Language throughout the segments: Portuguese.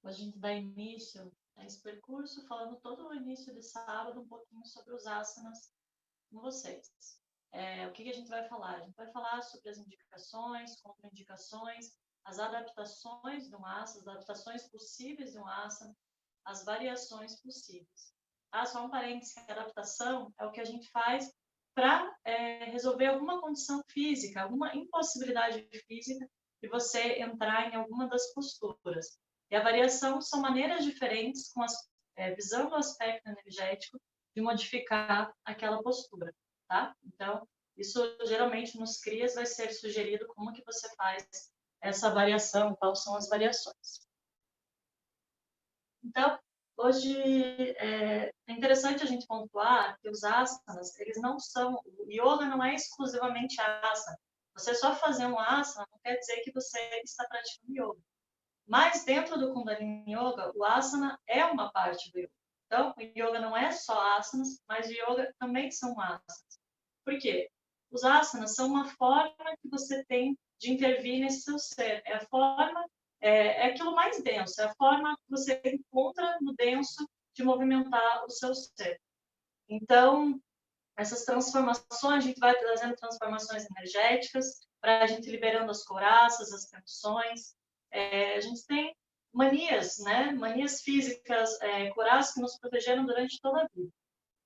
Hoje a gente dá início a esse percurso, falando todo o início de sábado um pouquinho sobre os asanas com vocês. O que a gente vai falar? A gente vai falar sobre as indicações, contraindicações, as adaptações de um asana, as adaptações possíveis de um asana, as variações possíveis. Só um parênteses, a adaptação é o que a gente faz para resolver alguma condição física, alguma impossibilidade física de você entrar em alguma das posturas. E a variação são maneiras diferentes, visando o aspecto energético, de modificar aquela postura, tá? Então, isso geralmente nos CRIAs vai ser sugerido como que você faz essa variação, quais são as variações. Então, hoje é interessante a gente pontuar que os asanas, eles não são, o yoga não é exclusivamente asana. Você só fazer um asana não quer dizer que você está praticando yoga. Mas dentro do Kundalini Yoga, o asana é uma parte do yoga. Então, o yoga não é só asanas, mas o yoga também são asanas. Por quê? Os asanas são uma forma que você tem de intervir nesse seu ser. É a forma, é aquilo mais denso, é a forma que você encontra no denso de movimentar o seu ser. Então, essas transformações, a gente vai trazendo transformações energéticas, para a gente liberando as couraças, as tensões. A gente tem manias, né? Manias físicas, couraças que nos protegeram durante toda a vida.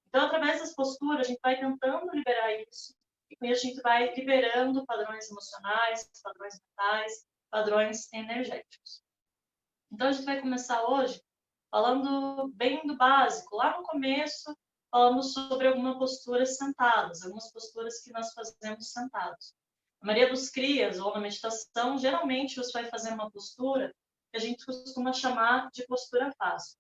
Então, através das posturas, a gente vai tentando liberar isso, e com isso a gente vai liberando padrões emocionais, padrões mentais, padrões energéticos. Então, a gente vai começar hoje falando bem do básico. Lá no começo, falamos sobre algumas posturas sentadas, algumas posturas que nós fazemos sentados. A maioria dos crias, ou na meditação, geralmente você vai fazer uma postura que a gente costuma chamar de postura fácil.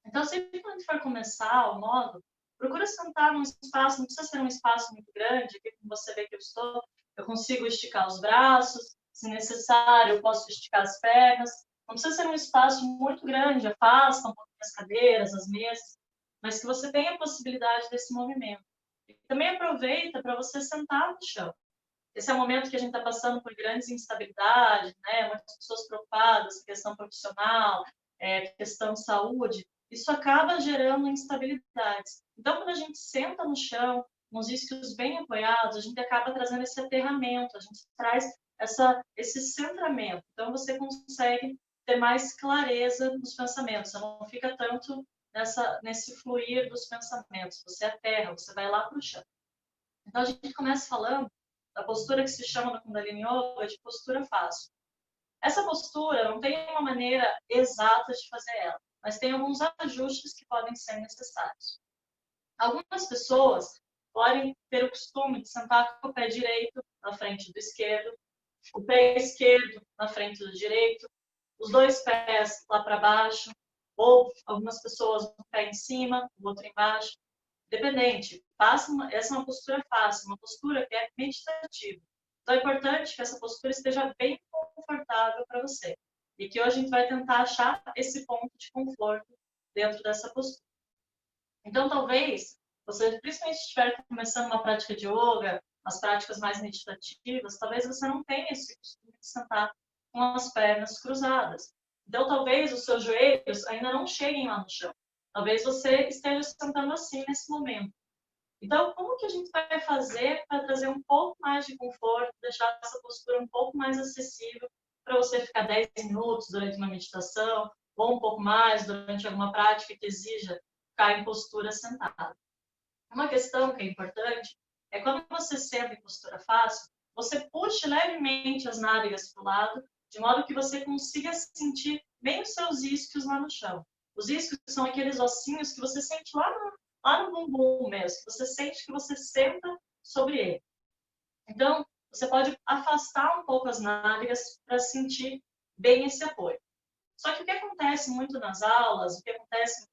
Então, sempre quando a gente for começar o modo, procura sentar num espaço, não precisa ser um espaço muito grande, aqui como você vê que eu estou, eu consigo esticar os braços, se necessário, eu posso esticar as pernas. Não precisa ser um espaço muito grande, afasta um pouquinho as cadeiras, as mesas, mas que você tenha a possibilidade desse movimento. E também aproveita para você sentar no chão. Esse é o momento que a gente está passando por grandes instabilidades, né? Muitas pessoas preocupadas com questão profissional, questão de saúde. Isso acaba gerando instabilidades. Então, quando a gente senta no chão, nos isquios bem apoiados, a gente acaba trazendo esse aterramento, a gente traz esse centramento. Então, você consegue ter mais clareza nos pensamentos, você não fica tanto nesse fluir dos pensamentos, você aterra, você vai lá para o chão. Então, a gente começa falando da postura que se chama no Kundalini Yoga de postura fácil. Essa postura não tem uma maneira exata de fazer ela, mas tem alguns ajustes que podem ser necessários. Algumas pessoas podem ter o costume de sentar com o pé direito na frente do esquerdo, o pé esquerdo na frente do direito, os dois pés lá para baixo, ou algumas pessoas um pé em cima, o outro embaixo. Dependente, essa é uma postura fácil, uma postura que é meditativa. Então é importante que essa postura esteja bem confortável para você. E que hoje a gente vai tentar achar esse ponto de conforto dentro dessa postura. Então, talvez, você principalmente estiver começando uma prática de yoga, as práticas mais meditativas, talvez você não tenha esse costume de sentar com as pernas cruzadas. Então, talvez os seus joelhos ainda não cheguem lá no chão. Talvez você esteja sentando assim nesse momento. Então, como que a gente vai fazer para trazer um pouco mais de conforto, deixar essa postura um pouco mais acessível para você ficar 10 minutos durante uma meditação, ou um pouco mais durante alguma prática que exija ficar em postura sentada? Uma questão que é importante é quando você senta em postura fácil, você puxe levemente as nádegas para o lado, de modo que você consiga sentir bem os seus isquios lá no chão. Os isquios são aqueles ossinhos que você sente lá no bumbum mesmo, que você sente que você senta sobre ele. Então, você pode afastar um pouco as nádegas para sentir bem esse apoio. Só que o que acontece muito nas aulas, o que acontece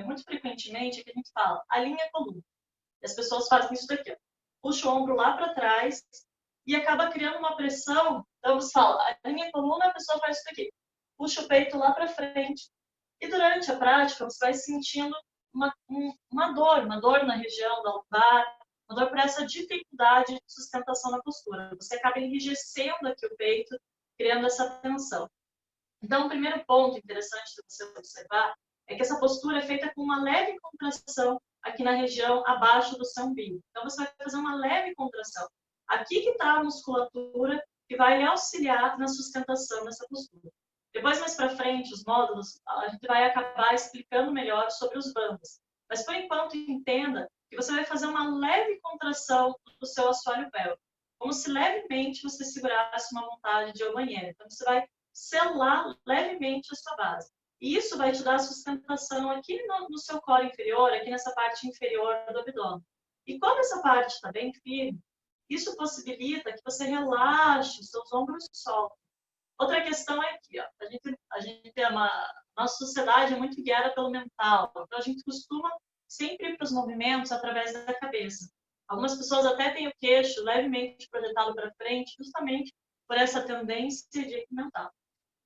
muito frequentemente é que a gente fala, alinha a coluna. E as pessoas fazem isso daqui, ó. Puxa o ombro lá para trás e acaba criando uma pressão. Então, você fala, alinha a coluna, a pessoa faz isso daqui. Puxa o peito lá para frente. E durante a prática, você vai sentindo uma dor na região da lombar, uma dor por essa dificuldade de sustentação na postura. Você acaba enrijecendo aqui o peito, criando essa tensão. Então, o primeiro ponto interessante de você observar é que essa postura é feita com uma leve contração aqui na região abaixo do seu umbigo. Então, você vai fazer uma leve contração. Aqui que está a musculatura que vai lhe auxiliar na sustentação dessa postura. Depois, mais para frente, os módulos, a gente vai acabar explicando melhor sobre os bandos. Mas, por enquanto, entenda que você vai fazer uma leve contração do seu assoalho pélvico, como se levemente você segurasse uma vontade de ir ao banheiro. Então, você vai selar levemente a sua base. E isso vai te dar sustentação aqui no seu colo inferior, aqui nessa parte inferior do abdômen. E quando essa parte está bem firme, isso possibilita que você relaxe os seus ombros soltos. Outra questão é aqui, ó, a gente tem nossa sociedade é muito guiada pelo mental, então a gente costuma sempre ir para os movimentos através da cabeça. Algumas pessoas até têm o queixo levemente projetado para frente, justamente por essa tendência de equilíbrio mental.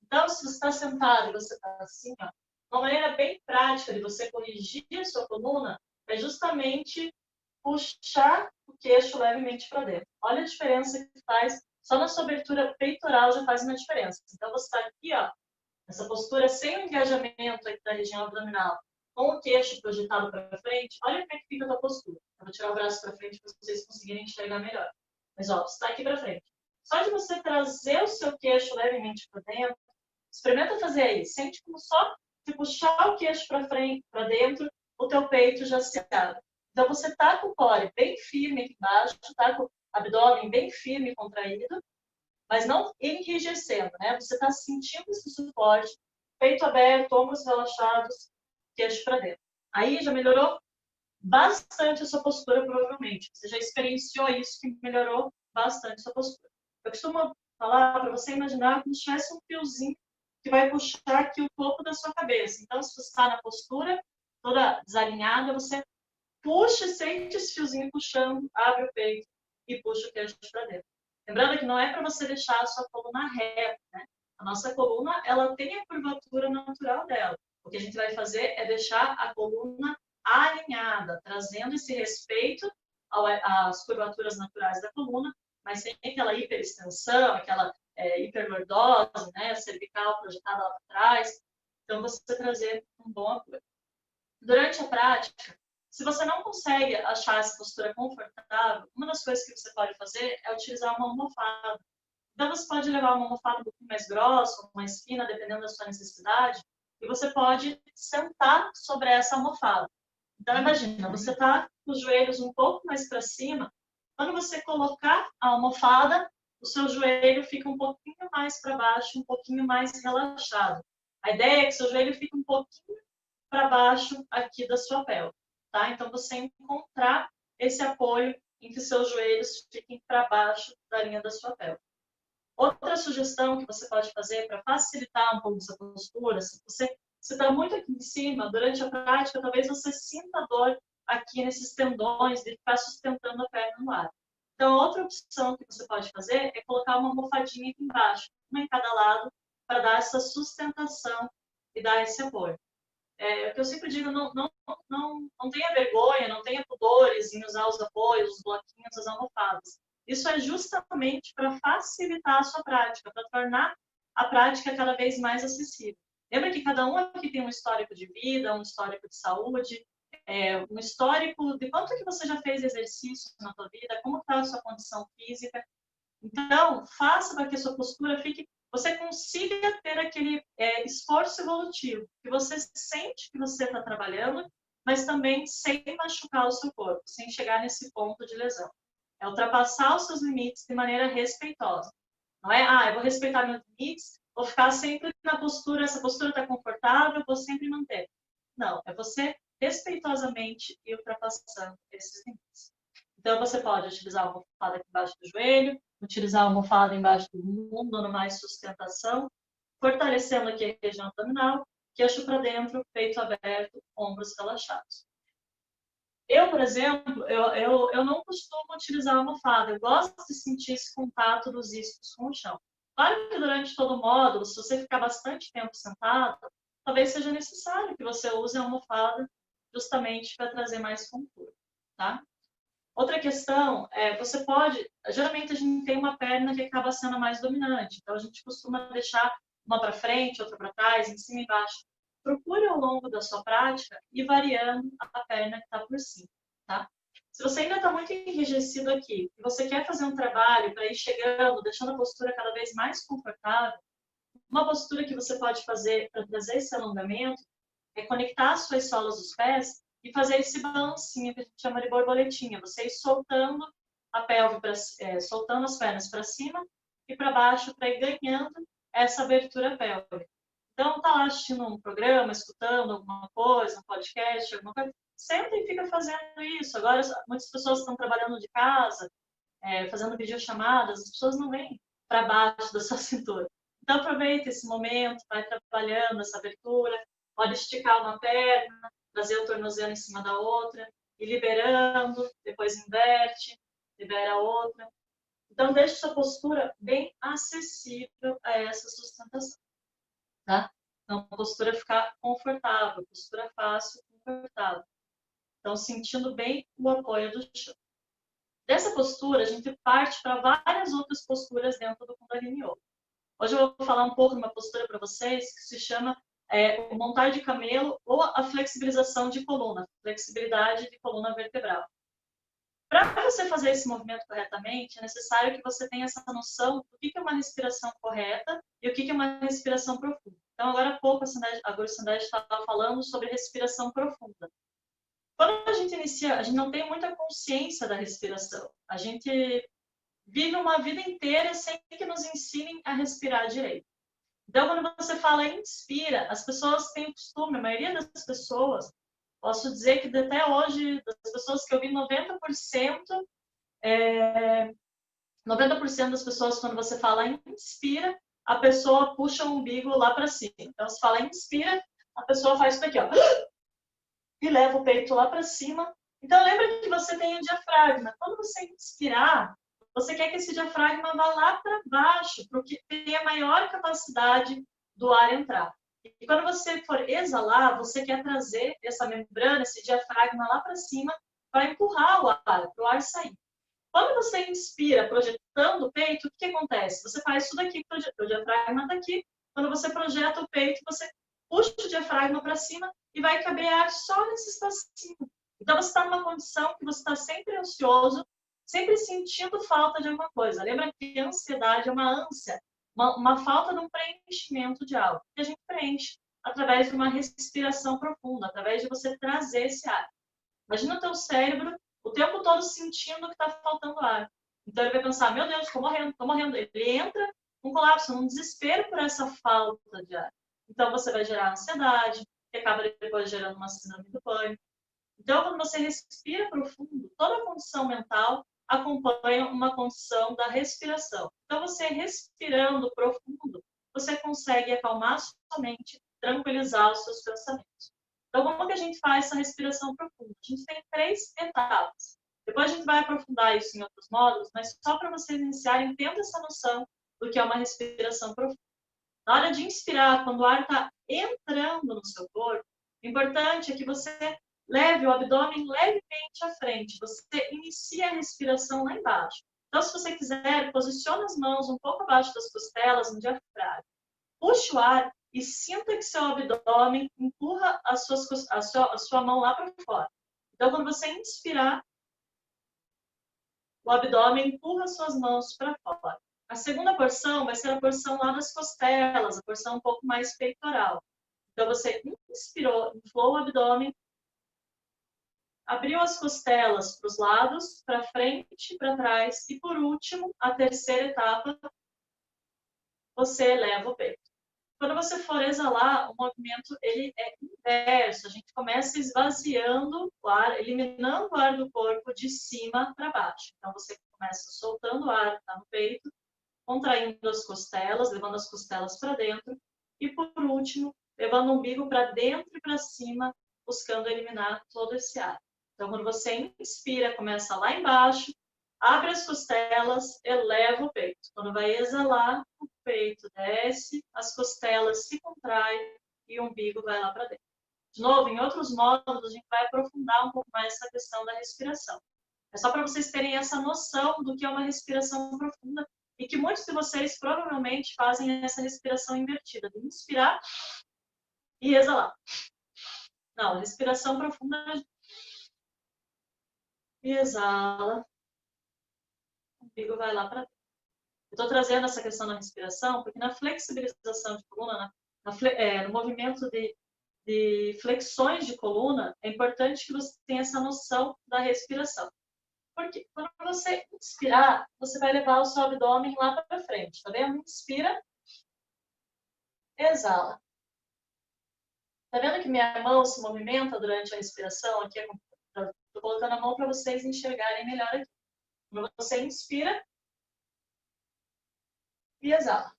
Então, se você está sentado e você está assim, ó, uma maneira bem prática de você corrigir a sua coluna é justamente puxar o queixo levemente para dentro. Olha a diferença que faz, só na sua abertura peitoral já faz uma diferença. Então, você está aqui, ó, nessa postura sem o engajamento aqui da região abdominal, com o queixo projetado para frente, olha como é que fica a tua postura. Eu vou tirar o braço para frente para vocês conseguirem enxergar melhor. Mas, ó, você está aqui para frente. Só de você trazer o seu queixo levemente para dentro, experimenta fazer aí. Sente como só de puxar o queixo para frente, para dentro, o teu peito já se abre. Então, você está com o core bem firme aqui embaixo, está com o abdômen bem firme e contraído, mas não enrijecendo, né? Você está sentindo esse suporte, peito aberto, ombros relaxados, queixo para dentro. Aí já melhorou bastante a sua postura, provavelmente. Você já experienciou isso, que melhorou bastante a sua postura. Eu costumo falar para você imaginar como se tivesse um fiozinho que vai puxar aqui o topo da sua cabeça. Então, se você está na postura toda desalinhada, você puxa, sente esse fiozinho puxando, abre o peito e puxa o queixo para dentro. Lembrando que não é para você deixar a sua coluna reta, né? A nossa coluna, ela tem a curvatura natural dela. O que a gente vai fazer é deixar a coluna alinhada, trazendo esse respeito às curvaturas naturais da coluna, mas sem aquela hiperextensão, aquela hiperlordose, né? Cervical projetada lá para trás. Então, você trazer um bom apoio. Durante a prática, se você não consegue achar essa postura confortável, uma das coisas que você pode fazer é utilizar uma almofada. Então, você pode levar uma almofada um pouquinho mais grossa ou mais fina, dependendo da sua necessidade, e você pode sentar sobre essa almofada. Então, imagina, você está com os joelhos um pouco mais para cima. Quando você colocar a almofada, o seu joelho fica um pouquinho mais para baixo, um pouquinho mais relaxado. A ideia é que o seu joelho fique um pouquinho para baixo aqui da sua pelve, tá? Então, você encontrar esse apoio em que seus joelhos fiquem para baixo da linha da sua pelve. Outra sugestão que você pode fazer para facilitar um pouco essa postura, se você está muito aqui em cima, durante a prática, talvez você sinta dor aqui nesses tendões de ficar sustentando a perna no ar. Então, outra opção que você pode fazer é colocar uma almofadinha aqui embaixo, uma em cada lado, para dar essa sustentação e dar esse apoio. O que eu sempre digo, não tenha vergonha, não tenha pudores em usar os apoios, os bloquinhos, as almofadas. Isso é justamente para facilitar a sua prática, para tornar a prática cada vez mais acessível. Lembra que cada um aqui tem um histórico de vida, um histórico de saúde, um histórico de quanto que você já fez exercício na sua vida, como está a sua condição física. Então, faça para que a sua postura fique, você consiga ter aquele esforço evolutivo, que você sente que você está trabalhando, mas também sem machucar o seu corpo, sem chegar nesse ponto de lesão. É ultrapassar os seus limites de maneira respeitosa. Não é, eu vou respeitar meus limites, vou ficar sempre na postura, essa postura está confortável, vou sempre manter. Não, é você respeitosamente ir ultrapassando esses limites. Então, você pode utilizar a almofada aqui embaixo do joelho, utilizar a almofada embaixo do bumbum, dando mais sustentação, fortalecendo aqui a região abdominal, queixo para dentro, peito aberto, ombros relaxados. Eu, por exemplo, eu não costumo utilizar a almofada, eu gosto de sentir esse contato dos isquios com o chão. Claro que durante todo o módulo, se você ficar bastante tempo sentado, talvez seja necessário que você use a almofada justamente para trazer mais conforto, tá? Outra questão você pode, geralmente a gente tem uma perna que acaba sendo mais dominante, então a gente costuma deixar uma para frente, outra para trás, em cima e embaixo. Procure ao longo da sua prática ir variando a perna que está por cima, tá? Se você ainda está muito enrijecido aqui e você quer fazer um trabalho para ir chegando, deixando a postura cada vez mais confortável, uma postura que você pode fazer para trazer esse alongamento é conectar as suas solas dos pés e fazer esse balancinho que a gente chama de borboletinha. Você ir soltando a pelve, soltando as pernas para cima e para baixo para ir ganhando essa abertura pélvica. Então, tá lá assistindo um programa, escutando alguma coisa, um podcast, alguma coisa, senta e fica fazendo isso. Agora, muitas pessoas estão trabalhando de casa, fazendo videochamadas, as pessoas não vêm para baixo da sua cintura. Então, aproveita esse momento, vai trabalhando essa abertura, pode esticar uma perna, trazer o tornozelo em cima da outra, e liberando, depois inverte, libera a outra. Então, deixe sua postura bem acessível a essa sustentação, tá? Então, a postura ficar confortável, postura fácil, confortável. Então, sentindo bem o apoio do chão. Dessa postura, a gente parte para várias outras posturas dentro do Kundalini Yoga. Hoje eu vou falar um pouco de uma postura para vocês que se chama o montar de camelo ou a flexibilização de coluna, flexibilidade de coluna vertebral. Para você fazer esse movimento corretamente, é necessário que você tenha essa noção do que é uma respiração correta e o que é uma respiração profunda. Então, agora há pouco, a Gurussandhya estava falando sobre respiração profunda. Quando a gente inicia, a gente não tem muita consciência da respiração. A gente vive uma vida inteira sem que nos ensinem a respirar direito. Então, quando você fala inspira, as pessoas têm o costume, a maioria das pessoas, posso dizer que até hoje, das pessoas que eu vi, 90% das pessoas, quando você fala inspira, a pessoa puxa o umbigo lá para cima. Então, se fala inspira, a pessoa faz isso daqui, ó, e leva o peito lá para cima. Então, lembra que você tem o diafragma. Quando você inspirar, você quer que esse diafragma vá lá para baixo, porque tem a maior capacidade do ar entrar. E quando você for exalar, você quer trazer essa membrana, esse diafragma lá para cima, para empurrar o ar, para o ar sair. Quando você inspira projetando o peito, o que acontece? Você faz isso daqui, o diafragma está aqui. Quando você projeta o peito, você puxa o diafragma para cima e vai caber ar só nesse espacinho. Então, você está numa condição que você está sempre ansioso, sempre sentindo falta de alguma coisa. Lembra que a ansiedade é uma ânsia, uma falta de um preenchimento de algo. Que a gente preenche através de uma respiração profunda, através de você trazer esse ar. Imagina o teu cérebro o tempo todo sentindo que está faltando ar. Então, ele vai pensar, meu Deus, estou morrendo, estou morrendo. Ele entra num colapso, num desespero por essa falta de ar. Então, você vai gerar ansiedade, que acaba depois gerando uma síndrome do pânico. Então, quando você respira profundo, toda a condição mental acompanha uma condição da respiração. Então, você respirando profundo, você consegue acalmar sua mente, tranquilizar os seus pensamentos. Então, como que a gente faz essa respiração profunda? A gente tem 3 etapas. Depois a gente vai aprofundar isso em outros módulos, mas só para vocês iniciarem, tendo essa noção do que é uma respiração profunda. Na hora de inspirar, quando o ar está entrando no seu corpo, o importante é que você leve o abdômen levemente à frente. Você inicia a respiração lá embaixo. Então, se você quiser, posicione as mãos um pouco abaixo das costelas, no diafragma. Puxe o ar e sinta que seu abdômen empurra a sua mão lá para fora. Então, quando você inspirar, o abdômen empurra suas mãos para fora. A segunda porção vai ser a porção lá das costelas, a porção um pouco mais peitoral. Então, você inspirou, inflou o abdômen, abriu as costelas para os lados, para frente, para trás. E, por último, a terceira etapa, você eleva o peito. Quando você for exalar, o movimento ele é inverso. A gente começa esvaziando o ar, eliminando o ar do corpo de cima para baixo. Então, você começa soltando o ar que está no peito, contraindo as costelas, levando as costelas para dentro. E, por último, levando o umbigo para dentro e para cima, buscando eliminar todo esse ar. Então, quando você inspira, começa lá embaixo, abre as costelas, eleva o peito. Quando vai exalar, o peito desce, as costelas se contraem e o umbigo vai lá para dentro. De novo, em outros módulos, a gente vai aprofundar um pouco mais essa questão da respiração. É só para vocês terem essa noção do que é uma respiração profunda, e que muitos de vocês provavelmente fazem essa respiração invertida, de inspirar e exalar. Não, respiração profunda e exala. O umbigo vai lá para dentro. Eu estou trazendo essa questão da respiração porque na flexibilização de coluna, no movimento de flexões de coluna, é importante que você tenha essa noção da respiração. Porque quando você inspirar, você vai levar o seu abdômen lá para frente, tá vendo? Inspira, exala. Tá vendo que minha mão se movimenta durante a respiração? Aqui, estou colocando a mão para vocês enxergarem melhor aqui. Quando você inspira e exala.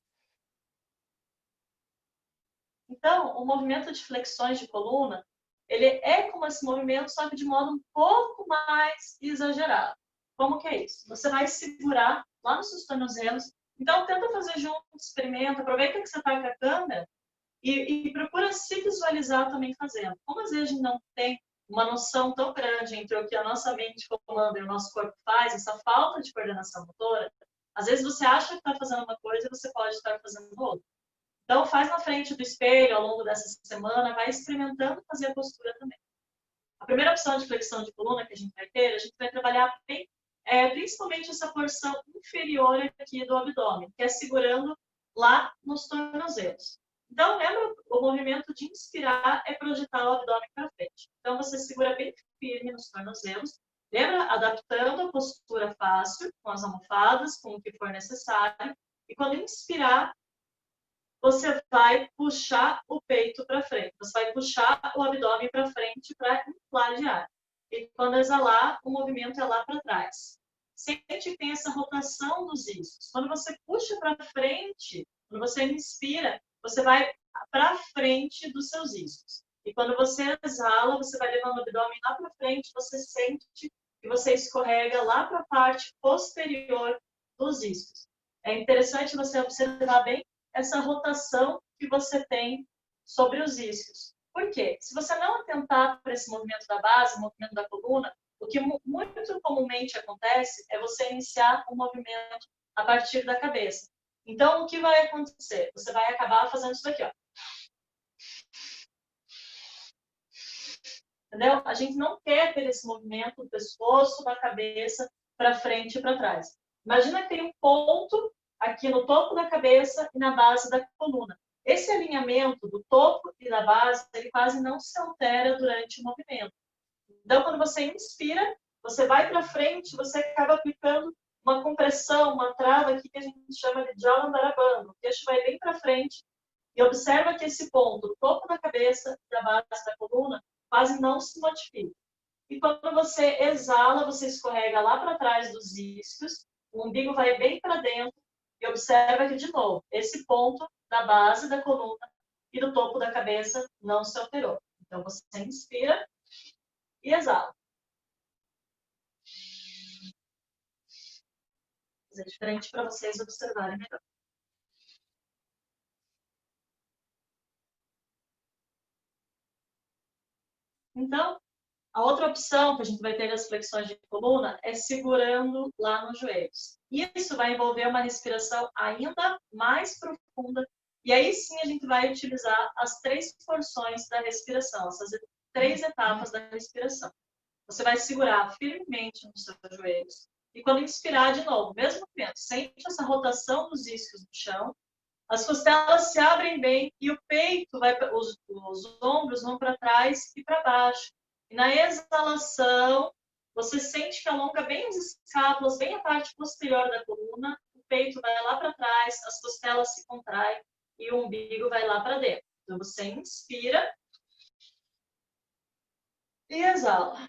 Então, o movimento de flexões de coluna, ele é como esse movimento, só que de modo um pouco mais exagerado. Como que é isso? Você vai segurar lá nos seus tornozelos. Então, tenta fazer junto, experimenta, aproveita que você está com a câmera e procura se visualizar também fazendo. Como às vezes a gente não tem uma noção tão grande entre o que a nossa mente comanda e o nosso corpo faz, essa falta de coordenação motora, às vezes você acha que está fazendo uma coisa e você pode estar fazendo outra. Então, faz na frente do espelho ao longo dessa semana, vai experimentando fazer a postura também. A primeira opção de flexão de coluna que a gente vai ter, a gente vai trabalhar bem, principalmente essa porção inferior aqui do abdômen, que é segurando lá nos tornozelos. Então, lembra, o movimento de inspirar é projetar o abdômen para frente. Então, você segura bem firme nos tornozelos. Lembra, adaptando a postura fácil, com as almofadas, com o que for necessário. E quando inspirar, você vai puxar o peito para frente. Você vai puxar o abdômen para frente para inflar de ar. E quando exalar, o movimento é lá para trás. Sente que tem essa rotação dos isquios. Quando você puxa para frente, quando você inspira, você vai para frente dos seus isquios. E quando você exala, você vai levando o abdômen lá para frente, você sente que você escorrega lá para a parte posterior dos isquios. É interessante você observar bem essa rotação que você tem sobre os isquios. Por quê? Se você não atentar para esse movimento da base, movimento da coluna, o que muito comumente acontece é você iniciar um movimento a partir da cabeça. Então, o que vai acontecer? Você vai acabar fazendo isso daqui, ó. Entendeu? A gente não quer ter esse movimento do pescoço, da cabeça, para frente e para trás. Imagina que tem um ponto aqui no topo da cabeça e na base da coluna. Esse alinhamento do topo e da base, ele quase não se altera durante o movimento. Então, quando você inspira, você vai para frente, você acaba aplicando uma compressão, uma trava aqui que a gente chama de Jalandharabandha. O queixo vai bem para frente e observa que esse ponto, do topo da cabeça e da base da coluna, quase não se modifica. E quando você exala, você escorrega lá para trás dos isquios, o umbigo vai bem para dentro e observa que, de novo, esse ponto da base da coluna e do topo da cabeça não se alterou. Então, você inspira e exala. Vou fazer diferente para vocês observarem melhor. Então, a outra opção que a gente vai ter nas flexões de coluna é segurando lá nos joelhos. Isso vai envolver uma respiração ainda mais profunda. E aí sim a gente vai utilizar as 3 porções da respiração, essas 3 etapas da respiração. Você vai segurar firmemente nos seus joelhos. E quando inspirar de novo, mesmo movimento, sente essa rotação dos isquios no chão. As costelas se abrem bem e o peito vai, os ombros vão para trás e para baixo. E na exalação, você sente que alonga bem as escápulas, bem a parte posterior da coluna, o peito vai lá para trás, as costelas se contraem e o umbigo vai lá para dentro. Então, você inspira e exala.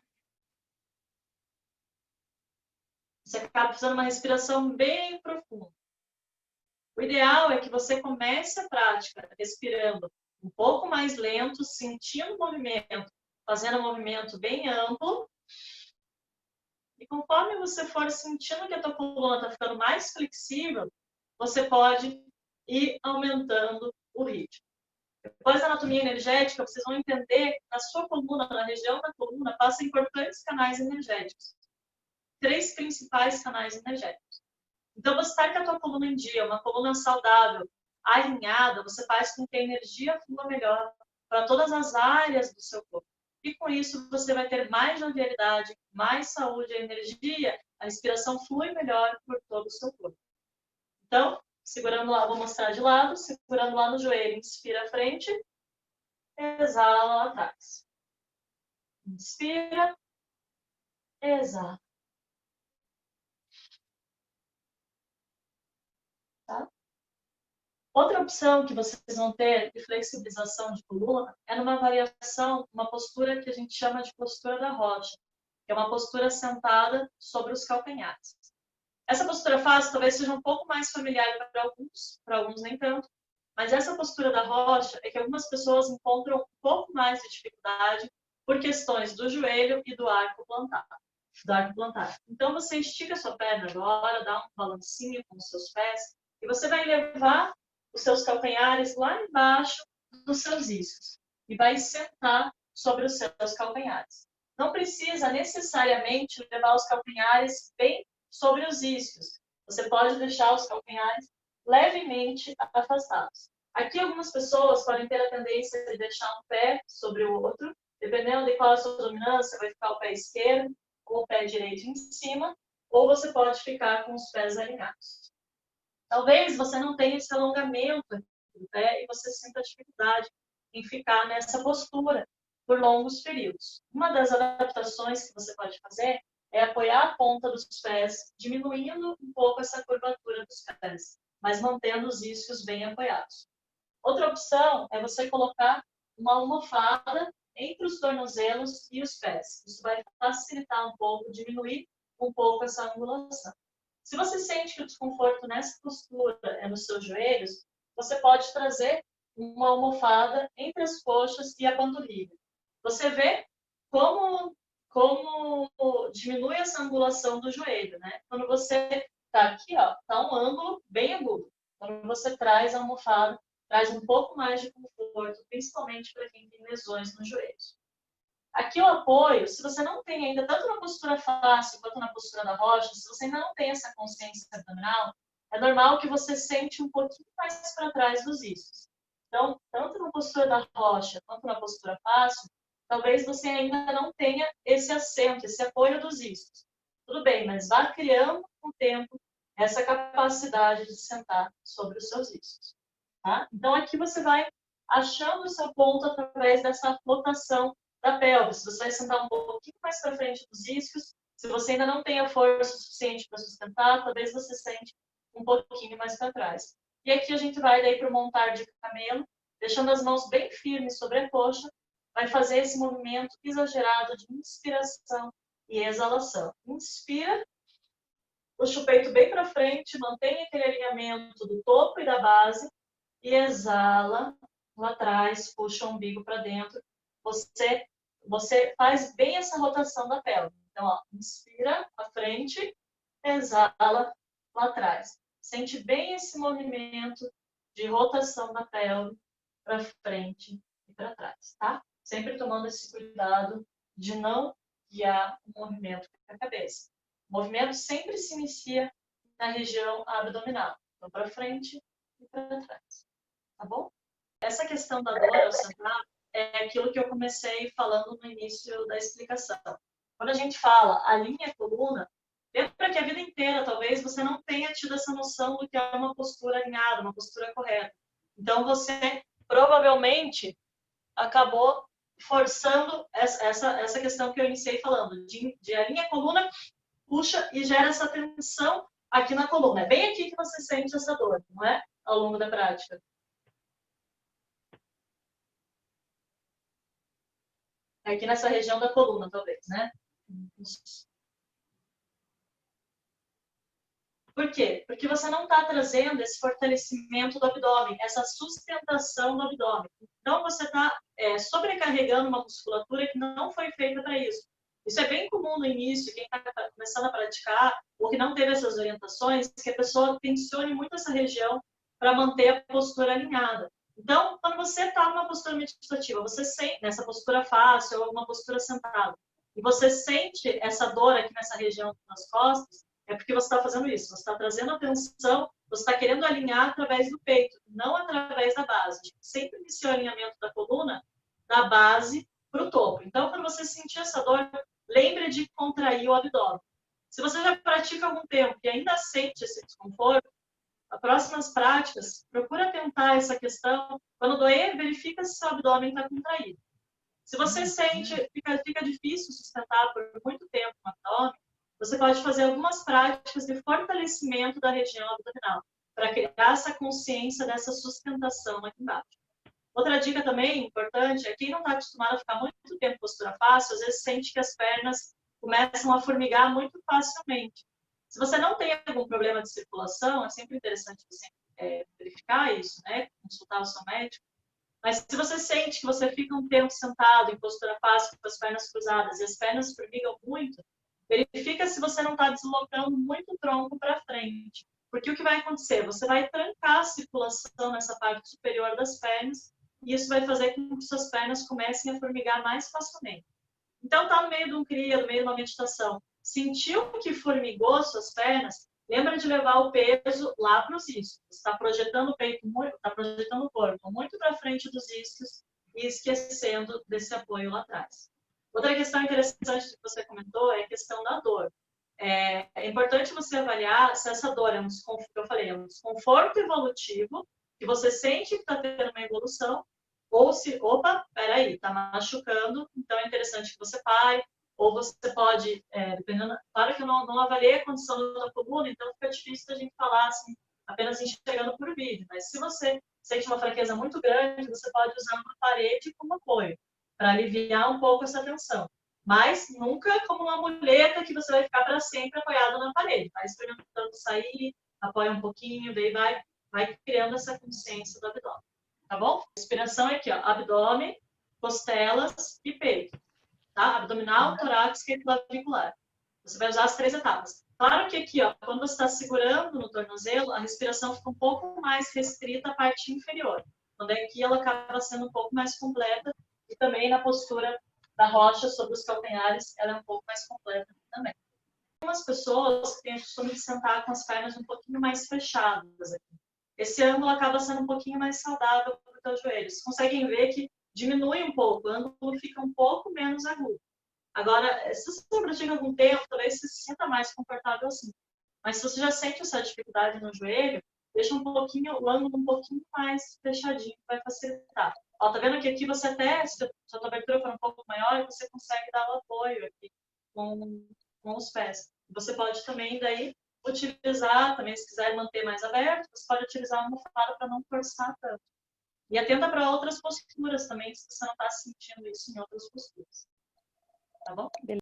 Você acaba fazendo uma respiração bem profunda. O ideal é que você comece a prática respirando um pouco mais lento, sentindo o movimento, fazendo um movimento bem amplo. E conforme você for sentindo que a tua coluna está ficando mais flexível, você pode ir aumentando o ritmo. Depois da anatomia energética, vocês vão entender que na sua coluna, na região da coluna, passam importantes canais energéticos. 3 principais canais energéticos. Então, você está com a tua coluna em dia, uma coluna saudável, alinhada, você faz com que a energia flua melhor para todas as áreas do seu corpo. E com isso, você vai ter mais jovialidade, mais saúde e energia, a inspiração flui melhor por todo o seu corpo. Então, segurando lá, vou mostrar de lado, segurando lá no joelho, inspira à frente, exala lá atrás. Inspira, exala. Tá? Outra opção que vocês vão ter de flexibilização de coluna é numa variação, uma postura que a gente chama de postura da rocha, que é uma postura sentada sobre os calcanhares. Essa postura fácil talvez seja um pouco mais familiar para alguns nem tanto, mas essa postura da rocha é que algumas pessoas encontram um pouco mais de dificuldade por questões do joelho e do arco plantar. Então, você estica a sua perna agora, dá um balancinho com os seus pés, e você vai levar os seus calcanhares lá embaixo dos seus isquios e vai sentar sobre os seus calcanhares. Não precisa necessariamente levar os calcanhares bem sobre os isquios. Você pode deixar os calcanhares levemente afastados. Aqui algumas pessoas podem ter a tendência de deixar um pé sobre o outro, dependendo de qual é a sua dominância, vai ficar o pé esquerdo ou o pé direito em cima, ou você pode ficar com os pés alinhados. Talvez você não tenha esse alongamento do pé e você sinta dificuldade em ficar nessa postura por longos períodos. Uma das adaptações que você pode fazer é apoiar a ponta dos pés, diminuindo um pouco essa curvatura dos pés, mas mantendo os isquios bem apoiados. Outra opção é você colocar uma almofada entre os tornozelos e os pés. Isso vai facilitar um pouco, diminuir um pouco essa angulação. Se você sente que o desconforto nessa postura é nos seus joelhos, você pode trazer uma almofada entre as coxas e a panturrilha. Você vê como diminui essa angulação do joelho, né? Quando você está aqui, ó, tá um ângulo bem agudo. Quando você traz a almofada, traz um pouco mais de conforto, principalmente para quem tem lesões nos joelhos. Aqui o apoio, se você não tem ainda, tanto na postura fácil quanto na postura da rocha, se você ainda não tem essa consciência abdominal, é normal que você sente um pouquinho mais para trás dos isquios. Então, tanto na postura da rocha quanto na postura fácil, talvez você ainda não tenha esse assento, esse apoio dos isquios. Tudo bem, mas vá criando com o tempo essa capacidade de sentar sobre os seus isquios. Tá? Então, aqui você vai achando o seu ponto através dessa flotação da pelvis. Você vai sentar um pouquinho mais para frente dos isquios. Se você ainda não tem a força suficiente para sustentar, talvez você sente um pouquinho mais para trás. E aqui a gente vai daí para o montar de camelo, deixando as mãos bem firmes sobre a coxa, vai fazer esse movimento exagerado de inspiração e exalação. Inspira, puxa o peito bem para frente, mantém aquele alinhamento do topo e da base, e exala lá atrás, puxa o umbigo para dentro. Você faz bem essa rotação da pelve. Então, ó, inspira à frente, exala lá atrás. Sente bem esse movimento de rotação da pelve para frente e para trás, tá? Sempre tomando esse cuidado de não guiar o movimento com a cabeça. O movimento sempre se inicia na região abdominal. Então, para frente e para trás. Tá bom? Essa questão da dor ao sentar é aquilo que eu comecei falando no início da explicação. Quando a gente fala alinha a coluna, lembra que a vida inteira talvez você não tenha tido essa noção do que é uma postura alinhada, uma postura correta. Então você provavelmente acabou forçando essa questão que eu iniciei falando, de alinha a coluna, puxa e gera essa tensão aqui na coluna. É bem aqui que você sente essa dor, não é? Ao longo da prática. Aqui nessa região da coluna, talvez, né? Por quê? Porque você não está trazendo esse fortalecimento do abdômen, essa sustentação do abdômen. Então, você está sobrecarregando uma musculatura que não foi feita para isso. Isso é bem comum no início, quem está começando a praticar, ou que não teve essas orientações, que a pessoa tensione muito essa região para manter a postura alinhada. Então, quando você está numa postura meditativa, você sente nessa postura fácil ou uma postura sentada, e você sente essa dor aqui nessa região das costas, é porque você está fazendo isso. Você está trazendo atenção, você está querendo alinhar através do peito, não através da base. A gente sempre inicia o alinhamento da coluna da base para o topo. Então, quando você sentir essa dor, lembre de contrair o abdômen. Se você já pratica há algum tempo e ainda sente esse desconforto, as próximas práticas, procura tentar essa questão. Quando doer, verifica se seu abdômen está contraído. Se você sente, fica difícil sustentar por muito tempo o abdômen, você pode fazer algumas práticas de fortalecimento da região abdominal, para criar essa consciência dessa sustentação aqui embaixo. Outra dica também importante é quem não está acostumado a ficar muito tempo em postura fácil, às vezes sente que as pernas começam a formigar muito facilmente. Se você não tem algum problema de circulação, é sempre interessante você verificar isso, né? Consultar o seu médico. Mas se você sente que você fica um tempo sentado em postura fácil, com as pernas cruzadas, e as pernas formigam muito, verifica se você não está deslocando muito o tronco para frente. Porque o que vai acontecer? Você vai trancar a circulação nessa parte superior das pernas, e isso vai fazer com que suas pernas comecem a formigar mais facilmente. Então, está no meio de um cria, no meio de uma meditação. Sentiu que formigou suas pernas? Lembra de levar o peso lá para os isquios. Está projetando o peito, está projetando o corpo muito para frente dos isquios e esquecendo desse apoio lá atrás. Outra questão interessante que você comentou é a questão da dor. É importante você avaliar se essa dor é um desconforto, eu falei, é um desconforto evolutivo, que você sente que está tendo uma evolução, ou se, opa, peraí, está machucando, então é interessante que você pare, ou você pode, dependendo, claro que eu não avaliei a condição da coluna, então fica difícil da gente falar assim, apenas enxergando por vídeo, mas se você sente uma fraqueza muito grande, você pode usar uma parede como apoio, para aliviar um pouco essa tensão. Mas nunca como uma muleta que você vai ficar para sempre apoiado na parede. Vai experimentando sair, apoia um pouquinho, daí vai criando essa consciência do abdômen. Tá bom? Respiração é aqui, ó, abdômen, costelas e peito. Tá? Abdominal, torácica e clavicular. Você vai usar as 3 etapas. Claro que aqui, ó, quando você está segurando no tornozelo, a respiração fica um pouco mais restrita à parte inferior. Quando aqui ela acaba sendo um pouco mais completa e também na postura da rocha sobre os calcanhares, ela é um pouco mais completa também. Algumas pessoas têm o costume de sentar com as pernas um pouquinho mais fechadas aqui. Esse ângulo acaba sendo um pouquinho mais saudável para os teus joelhos. Vocês conseguem ver que diminui um pouco, o ângulo fica um pouco menos agudo. Agora, se você pratica algum tempo, talvez você se sinta mais confortável assim. Mas se você já sente essa dificuldade no joelho, deixa um pouquinho, o ângulo um pouquinho mais fechadinho, vai facilitar. Ó, tá vendo que aqui você até, se a sua abertura for um pouco maior, você consegue dar o apoio aqui com os pés. Você pode também, daí, utilizar, também se quiser manter mais aberto, você pode utilizar uma almofada para não forçar tanto. E atenta para outras posturas também, se você não está sentindo isso em outras posturas. Tá bom?